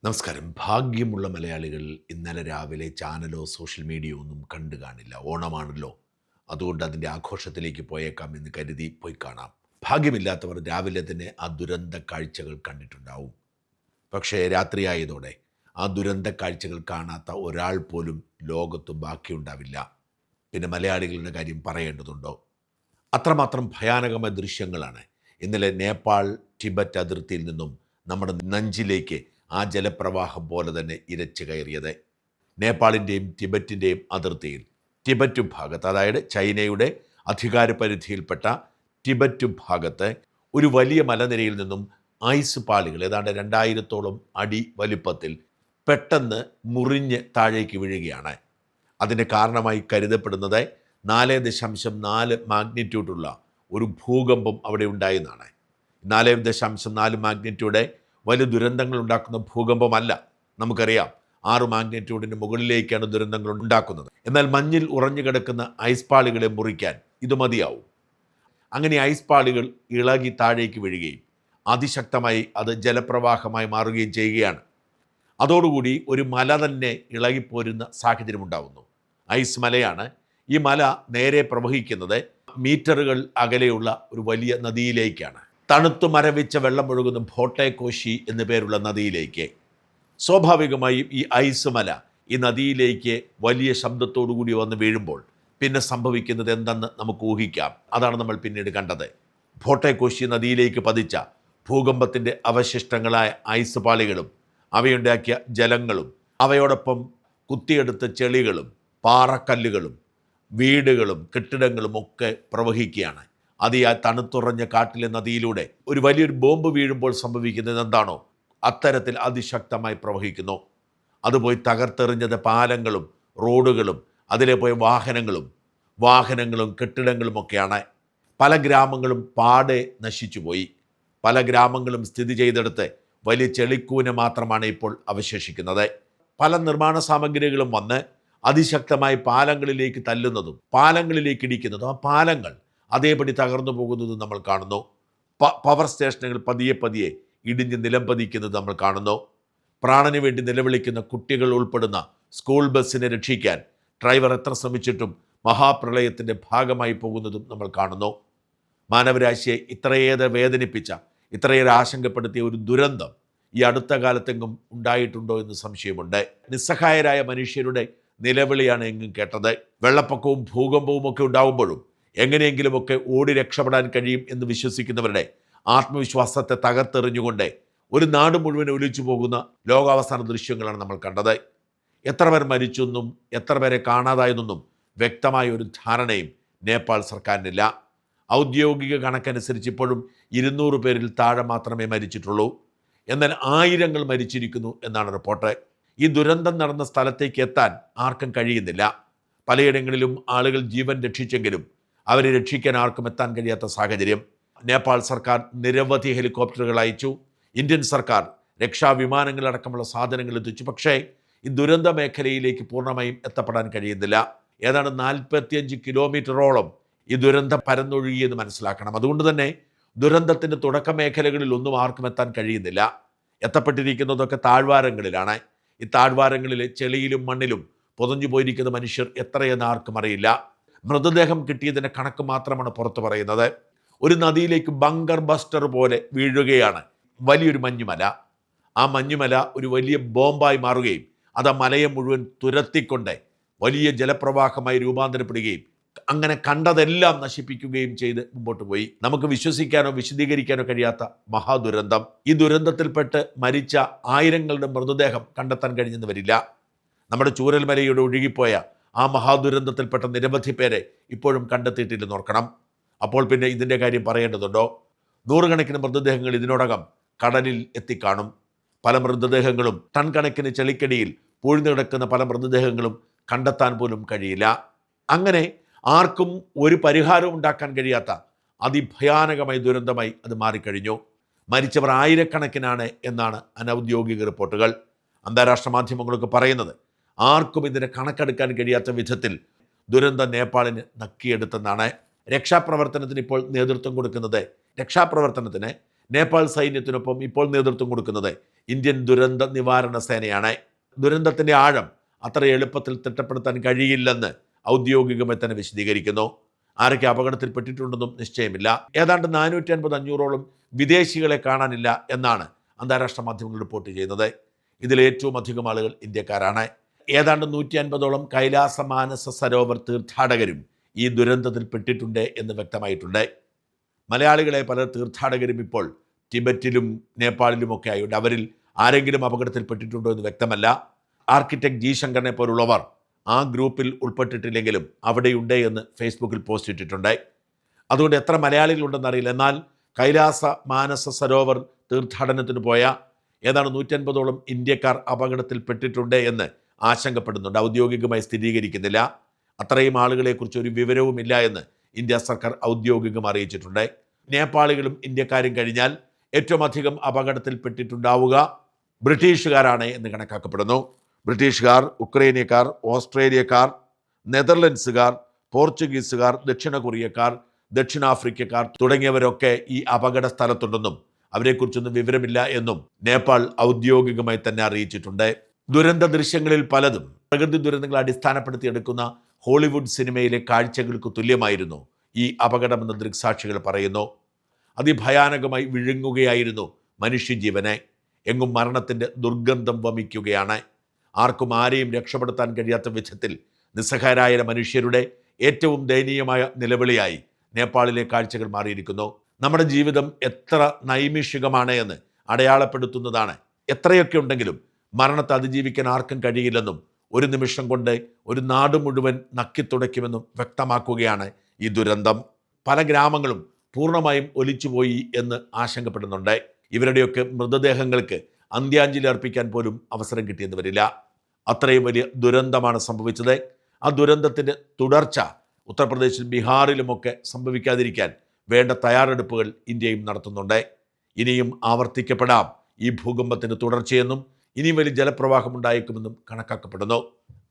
നമസ്കാരം. ഭാഗ്യമുള്ള മലയാളികൾ ഇന്നലെ രാവിലെ ചാനലോ സോഷ്യൽ മീഡിയയോ ഒന്നും കണ്ടു കാണില്ല. ഓണമാണല്ലോ, അതുകൊണ്ട് അതിൻ്റെ ആഘോഷത്തിലേക്ക് പോയേക്കാം എന്ന് കരുതി പോയി കാണാം. ഭാഗ്യമില്ലാത്തവർ രാവിലെ തന്നെ ആ ദുരന്ത കാഴ്ചകൾ കണ്ടിട്ടുണ്ടാവും. പക്ഷേ രാത്രിയായതോടെ ആ ദുരന്ത കാഴ്ചകൾ കാണാത്ത ഒരാൾ പോലും ലോകത്ത് ബാക്കിയുണ്ടാവില്ല. പിന്നെ മലയാളികളുടെ കാര്യം പറയേണ്ടതുണ്ടോ? അത്രമാത്രം ഭയാനകമായ ദൃശ്യങ്ങളാണ് ഇന്നലെ നേപ്പാൾ ടിബറ്റ് അതിർത്തിയിൽ നിന്നും നമ്മുടെ നെഞ്ചിലേക്ക് ആ ജലപ്രവാഹം പോലെ തന്നെ ഇരച്ചു കയറിയത്. നേപ്പാളിൻ്റെയും ടിബറ്റിൻ്റെയും അതിർത്തിയിൽ ടിബറ്റ് ഭാഗത്ത്, അതായത് ചൈനയുടെ അധികാര പരിധിയിൽപ്പെട്ട ടിബറ്റ് ഭാഗത്ത് ഒരു വലിയ മലനിരയിൽ നിന്നും ഐസ് പാളികൾ ഏതാണ്ട് 2000-ഓളം അടി വലിപ്പത്തിൽ പെട്ടെന്ന് മുറിഞ്ഞ് താഴേക്ക് വീഴുകയാണ്. അതിന് കാരണമായി കരുതപ്പെടുന്നത് 4.4 മാഗ്നിറ്റ്യൂഡുള്ള ഒരു ഭൂകമ്പം അവിടെ ഉണ്ടായെന്നാണ്. 4.4 മാഗ്നിറ്റ്യൂഡ് വലിയ ദുരന്തങ്ങൾ ഉണ്ടാക്കുന്ന ഭൂകമ്പമല്ല. നമുക്കറിയാം, 6 മാഗ്നിറ്റ്യൂഡിന് മുകളിലേക്കാണ് ദുരന്തങ്ങൾ ഉണ്ടാക്കുന്നത്. എന്നാൽ മഞ്ഞിൽ ഉറഞ്ഞു കിടക്കുന്ന ഐസ് പാളികളെ മുറിക്കാൻ ഇത് മതിയാവും. അങ്ങനെ ഐസ് പാളികൾ ഇളകി താഴേക്ക് വീഴുകയും അതിശക്തമായി അത് ജലപ്രവാഹമായി മാറുകയും ചെയ്യുകയാണ്. അതോടുകൂടി ഒരു മല തന്നെ ഇളകിപ്പോരുന്ന സാഹചര്യം ഉണ്ടാകുന്നു. ഐസ് മലയാണ്. ഈ മല നേരെ പ്രവഹിക്കുന്നത് മീറ്ററുകൾ അകലെയുള്ള ഒരു വലിയ നദിയിലേക്കാണ്. തണുത്തു മരവിച്ച വെള്ളം ഒഴുകുന്ന ഭോട്ടെ കോശി എന്നു പേരുള്ള നദിയിലേക്ക്. സ്വാഭാവികമായും ഈ ഐസ് മല ഈ നദിയിലേക്ക് വലിയ ശബ്ദത്തോടു കൂടി വന്ന് വീഴുമ്പോൾ പിന്നെ സംഭവിക്കുന്നത് എന്തെന്ന് നമുക്ക് ഊഹിക്കാം. അതാണ് നമ്മൾ പിന്നീട് കണ്ടത്. ഭോട്ടെ കോശി നദിയിലേക്ക് പതിച്ച ഭൂകമ്പത്തിൻ്റെ അവശിഷ്ടങ്ങളായ ഐസ് പാളികളും അവയുണ്ടാക്കിയ ജലങ്ങളും അവയോടൊപ്പം കുത്തിയെടുത്ത ചെളികളും പാറക്കല്ലുകളും വീടുകളും കെട്ടിടങ്ങളും ഒക്കെ പ്രവഹിക്കുകയാണ്. അത് ആ തണുത്തുറഞ്ഞ കാട്ടിലെ നദിയിലൂടെ ഒരു വലിയൊരു ബോംബ് വീഴുമ്പോൾ സംഭവിക്കുന്നത് എന്താണോ, അത്തരത്തിൽ അതിശക്തമായി പ്രവഹിക്കുന്നു. അതുപോയി തകർത്തെറിഞ്ഞത് പാലങ്ങളും റോഡുകളും അതിലെ പോയ വാഹനങ്ങളും കെട്ടിടങ്ങളുമൊക്കെയാണ്. പല ഗ്രാമങ്ങളും പാടെ നശിച്ചുപോയി. പല ഗ്രാമങ്ങളും സ്ഥിതി ചെയ്തെടുത്ത് വലിയ ചെളിക്കൂന മാത്രമാണ് ഇപ്പോൾ അവശേഷിക്കുന്നത്. പല നിർമ്മാണ സാമഗ്രികളും വന്ന് അതിശക്തമായി പാലങ്ങളിലേക്ക് തല്ലുന്നതും പാലങ്ങളിലേക്ക് ഇടിക്കുന്നതും ആ പാലങ്ങൾ അതേപടി തകർന്നു പോകുന്നതും നമ്മൾ കാണുന്നു. പവർ സ്റ്റേഷനുകൾ പതിയെ ഇടിഞ്ഞ് നിലം പതിക്കുന്നത് നമ്മൾ കാണുന്നു. പ്രാണന് വേണ്ടി നിലവിളിക്കുന്ന കുട്ടികൾ ഉൾപ്പെടുന്ന സ്കൂൾ ബസ്സിനെ രക്ഷിക്കാൻ ഡ്രൈവർ എത്ര ശ്രമിച്ചിട്ടും മഹാപ്രളയത്തിൻ്റെ ഭാഗമായി പോകുന്നതും നമ്മൾ കാണുന്നു. മാനവരാശിയെ ഇത്രയേറെ വേദനിപ്പിച്ച, ഇത്രയേറെ ആശങ്കപ്പെടുത്തിയ ഒരു ദുരന്തം ഈ അടുത്ത കാലത്തെങ്ങും ഉണ്ടായിട്ടുണ്ടോ എന്ന് സംശയമുണ്ട്. നിസ്സഹായരായ മനുഷ്യരുടെ നിലവിളിയാണ് എങ്ങും കേട്ടത്. വെള്ളപ്പൊക്കവും ഭൂകമ്പവും ഒക്കെ ഉണ്ടാകുമ്പോഴും എങ്ങനെയെങ്കിലുമൊക്കെ ഓടി രക്ഷപ്പെടാൻ കഴിയും എന്ന് വിശ്വസിക്കുന്നവരുടെ ആത്മവിശ്വാസത്തെ തകർത്തെറിഞ്ഞുകൊണ്ട് ഒരു നാട് മുഴുവൻ ഒലിച്ചു പോകുന്ന ലോകാവസാന ദൃശ്യങ്ങളാണ് നമ്മൾ കണ്ടത്. എത്ര പേർ മരിച്ചെന്നും എത്ര പേരെ കാണാതായതെന്നും വ്യക്തമായ ഒരു ധാരണയും നേപ്പാൾ സർക്കാരിനില്ല. ഔദ്യോഗിക കണക്കനുസരിച്ച് ഇപ്പോഴും 200 പേരിൽ താഴെ മാത്രമേ മരിച്ചിട്ടുള്ളൂ. എന്നാൽ ആയിരങ്ങൾ മരിച്ചിരിക്കുന്നു എന്നാണ് റിപ്പോർട്ട്. ഈ ദുരന്തം നടന്ന സ്ഥലത്തേക്ക് എത്താൻ ആർക്കും കഴിയുന്നില്ല. പലയിടങ്ങളിലും ആളുകൾ ജീവൻ രക്ഷിച്ചെങ്കിലും അവരെ രക്ഷിക്കാൻ ആർക്കും എത്താൻ കഴിയാത്ത സാഹചര്യം. നേപ്പാൾ സർക്കാർ നിരവധി ഹെലികോപ്റ്ററുകൾ അയച്ചു. ഇന്ത്യൻ സർക്കാർ രക്ഷാവിമാനങ്ങളടക്കമുള്ള സാധനങ്ങൾ എത്തിച്ചു. പക്ഷേ ഈ ദുരന്ത മേഖലയിലേക്ക് പൂർണ്ണമായും എത്തപ്പെടാൻ കഴിയുന്നില്ല. ഏതാണ്ട് 45 കിലോമീറ്ററോളം ഈ ദുരന്തം പരന്നൊഴുകിയെന്ന് മനസ്സിലാക്കണം. അതുകൊണ്ട് തന്നെ ദുരന്തത്തിൻ്റെ തുടക്ക മേഖലകളിൽ ഒന്നും ആർക്കും എത്താൻ കഴിയുന്നില്ല. എത്തപ്പെട്ടിരിക്കുന്നതൊക്കെ താഴ്വാരങ്ങളിലാണ്. ഈ താഴ്വാരങ്ങളിലെ ചെളിയിലും മണ്ണിലും പൊതഞ്ഞു പോയിരിക്കുന്ന മനുഷ്യർ എത്രയെന്ന് ആർക്കും അറിയില്ല. മൃതദേഹം കിട്ടിയതിൻ്റെ കണക്ക് മാത്രമാണ് പുറത്തു പറയുന്നത്. ഒരു നദിയിലേക്ക് ബങ്കർ ബസ്റ്റർ പോലെ വീഴുകയാണ് വലിയൊരു മഞ്ഞുമല. ആ മഞ്ഞുമല ഒരു വലിയ ബോംബായി മാറുകയും അത് ആ മലയെ മുഴുവൻ തുരത്തിക്കൊണ്ട് വലിയ ജലപ്രവാഹമായി രൂപാന്തരപ്പെടുകയും അങ്ങനെ കണ്ടതെല്ലാം നശിപ്പിക്കുകയും ചെയ്ത് മുമ്പോട്ട് പോയി. നമുക്ക് വിശ്വസിക്കാനോ വിശദീകരിക്കാനോ കഴിയാത്ത മഹാദുരന്തം. ഈ ദുരന്തത്തിൽപ്പെട്ട് മരിച്ച ആയിരങ്ങളുടെ മൃതദേഹം കണ്ടെത്താൻ കഴിഞ്ഞെന്ന് വരില്ല. നമ്മുടെ ചൂരൽമലയുടെ ഒഴുകിപ്പോയ ആ മഹാദുരന്തത്തിൽപ്പെട്ട നിരവധി പേരെ ഇപ്പോഴും കണ്ടെത്തിയിട്ടില്ലെന്ന് ഓർക്കണം. അപ്പോൾ പിന്നെ ഇതിൻ്റെ കാര്യം പറയേണ്ടതുണ്ടോ? 100 കണക്കിന് മൃതദേഹങ്ങൾ ഇതിനോടകം കടലിൽ എത്തിക്കാണും. പല മൃതദേഹങ്ങളും ടൺ കണക്കിന് ചെളിക്കടിയിൽ പൂഴ്ന്നു കിടക്കുന്ന പല മൃതദേഹങ്ങളും കണ്ടെത്താൻ പോലും കഴിയില്ല. അങ്ങനെ ആർക്കും ഒരു പരിഹാരവും ഉണ്ടാക്കാൻ കഴിയാത്ത അതിഭയാനകമായ ദുരന്തമായി അത് മാറിക്കഴിഞ്ഞു. മരിച്ചവർ ആയിരക്കണക്കിനാണ് എന്നാണ് അനൗദ്യോഗിക റിപ്പോർട്ടുകൾ. അന്താരാഷ്ട്ര മാധ്യമങ്ങളൊക്കെ പറയുന്നത് ആർക്കും ഇതിനെ കണക്കെടുക്കാൻ കഴിയാത്ത വിധത്തിൽ ദുരന്തം നേപ്പാളിന് നക്കിയെടുത്തെന്നാണ്. രക്ഷാപ്രവർത്തനത്തിന് ഇപ്പോൾ നേതൃത്വം കൊടുക്കുന്നത് രക്ഷാപ്രവർത്തനത്തിന് നേപ്പാൾ സൈന്യത്തിനൊപ്പം ഇപ്പോൾ നേതൃത്വം കൊടുക്കുന്നത് ഇന്ത്യൻ ദുരന്ത നിവാരണ സേനയാണ്. ദുരന്തത്തിൻ്റെ ആഴം അത്ര എളുപ്പത്തിൽ തിട്ടപ്പെടുത്താൻ കഴിയില്ലെന്ന് ഔദ്യോഗികമായി തന്നെ വിശദീകരിക്കുന്നു. ആരൊക്കെ അപകടത്തിൽപ്പെട്ടിട്ടുണ്ടെന്നും നിശ്ചയമില്ല. ഏതാണ്ട് 450-500ഓളം വിദേശികളെ കാണാനില്ല എന്നാണ് അന്താരാഷ്ട്ര മാധ്യമങ്ങൾ റിപ്പോർട്ട് ചെയ്യുന്നത്. ഇതിൽ ഏറ്റവും അധികം ആളുകൾ ഇന്ത്യക്കാരാണ്. ഏതാണ്ട് 150ഓളം കൈലാസ മാനസ സരോവർ തീർത്ഥാടകരും ഈ ദുരന്തത്തിൽപ്പെട്ടിട്ടുണ്ട് എന്ന് വ്യക്തമായിട്ടുണ്ട്. മലയാളികളെ പല തീർത്ഥാടകരും ഇപ്പോൾ ടിബറ്റിലും നേപ്പാളിലുമൊക്കെ ആയുണ്ട്. അവരിൽ ആരെങ്കിലും അപകടത്തിൽപ്പെട്ടിട്ടുണ്ടോ എന്ന് വ്യക്തമല്ല. ആർക്കിടെക്ട് ജി ശങ്കറിനെ പോലുള്ളവർ ആ ഗ്രൂപ്പിൽ ഉൾപ്പെട്ടിട്ടില്ലെങ്കിലും അവിടെയുണ്ട് എന്ന് ഫേസ്ബുക്കിൽ പോസ്റ്റ് ഇട്ടിട്ടുണ്ട്. അതുകൊണ്ട് എത്ര മലയാളികളുണ്ടെന്നറിയില്ല. എന്നാൽ കൈലാസ മാനസ സരോവർ തീർത്ഥാടനത്തിന് പോയ ഏതാണ്ട് 150ഓളം ഇന്ത്യക്കാർ അപകടത്തിൽപ്പെട്ടിട്ടുണ്ട് എന്ന് ആശങ്കപ്പെടുന്നുണ്ട്. ഔദ്യോഗികമായി സ്ഥിരീകരിക്കുന്നില്ല. അത്രയും ആളുകളെക്കുറിച്ച് ഒരു വിവരവുമില്ല എന്ന് ഇന്ത്യ സർക്കാർ ഔദ്യോഗികം അറിയിച്ചിട്ടുണ്ട്. നേപ്പാളികളും ഇന്ത്യക്കാരും കഴിഞ്ഞാൽ ഏറ്റവും അധികം അപകടത്തിൽപ്പെട്ടിട്ടുണ്ടാവുക ബ്രിട്ടീഷുകാരാണ് എന്ന് കണക്കാക്കപ്പെടുന്നു. ബ്രിട്ടീഷുകാർ, ഉക്രൈനിയക്കാർ, ഓസ്ട്രേലിയക്കാർ, നെതർലൻഡ്സുകാർ, പോർച്ചുഗീസുകാർ, ദക്ഷിണ കൊറിയക്കാർ, ദക്ഷിണാഫ്രിക്കക്കാർ തുടങ്ങിയവരൊക്കെ ഈ അപകട സ്ഥലത്തുണ്ടെന്നും അവരെക്കുറിച്ചൊന്നും വിവരമില്ല എന്നും നേപ്പാൾ ഔദ്യോഗികമായി തന്നെ അറിയിച്ചിട്ടുണ്ട്. ദുരന്ത ദൃശ്യങ്ങളിൽ പലതും പ്രകൃതി ദുരന്തങ്ങൾ അടിസ്ഥാനപ്പെടുത്തിയെടുക്കുന്ന ഹോളിവുഡ് സിനിമയിലെ കാഴ്ചകൾക്ക് തുല്യമായിരുന്നു ഈ അപകടമെന്ന് ദൃക്സാക്ഷികൾ പറയുന്നു. അതിഭയാനകമായി വിഴുങ്ങുകയായിരുന്നു മനുഷ്യജീവനെ. എങ്ങും മരണത്തിൻ്റെ ദുർഗന്ധം വമിക്കുകയാണ്. ആർക്കും ആരെയും രക്ഷപ്പെടുത്താൻ കഴിയാത്ത വിധത്തിൽ നിസ്സഹായരായ മനുഷ്യരുടെ ഏറ്റവും ദയനീയമായ നിലവിളിയായി നേപ്പാളിലെ കാഴ്ചകൾ മാറിയിരിക്കുന്നു. നമ്മുടെ ജീവിതം എത്ര നൈമിഷികമാണ് എന്ന് അടയാളപ്പെടുത്തുന്നതാണ്. എത്രയൊക്കെ ഉണ്ടെങ്കിലും മരണത്തെ അതിജീവിക്കാൻ ആർക്കും കഴിയില്ലെന്നും ഒരു നിമിഷം കൊണ്ട് ഒരു നാട് മുഴുവൻ നക്കിത്തുടയ്ക്കുമെന്നും വ്യക്തമാക്കുകയാണ് ഈ ദുരന്തം. പല ഗ്രാമങ്ങളും പൂർണ്ണമായും ഒലിച്ചുപോയി എന്ന് ആശങ്കപ്പെടുന്നുണ്ട്. ഇവരുടെയൊക്കെ മൃതദേഹങ്ങൾക്ക് അന്ത്യാഞ്ജലി അർപ്പിക്കാൻ പോലും അവസരം കിട്ടിയെന്ന് വരില്ല. അത്രയും വലിയ ദുരന്തമാണ് സംഭവിച്ചത്. ആ ദുരന്തത്തിൻ്റെ തുടർച്ച ഉത്തർപ്രദേശിലും ബീഹാറിലുമൊക്കെ സംഭവിക്കാതിരിക്കാൻ വേണ്ട തയ്യാറെടുപ്പുകൾ ഇന്ത്യയും നടത്തുന്നുണ്ട്. ഇനിയും ആവർത്തിക്കപ്പെടാം ഈ ഭൂകമ്പത്തിന് തുടർച്ചയെന്നും ഇനി വലിയ ജലപ്രവാഹം ഉണ്ടായേക്കുമെന്നും കണക്കാക്കപ്പെടുന്നു.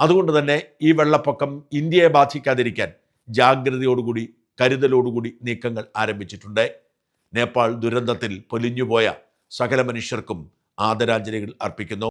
അതുകൊണ്ട് തന്നെ ഈ വെള്ളപ്പൊക്കം ഇന്ത്യയെ ബാധിക്കാതിരിക്കാൻ ജാഗ്രതയോടുകൂടി കരുതലോടുകൂടി നീക്കങ്ങൾ ആരംഭിച്ചിട്ടുണ്ട്. നേപ്പാൾ ദുരന്തത്തിൽ പൊലിഞ്ഞുപോയ സകല മനുഷ്യർക്കും ആദരാഞ്ജലികൾ അർപ്പിക്കുന്നു.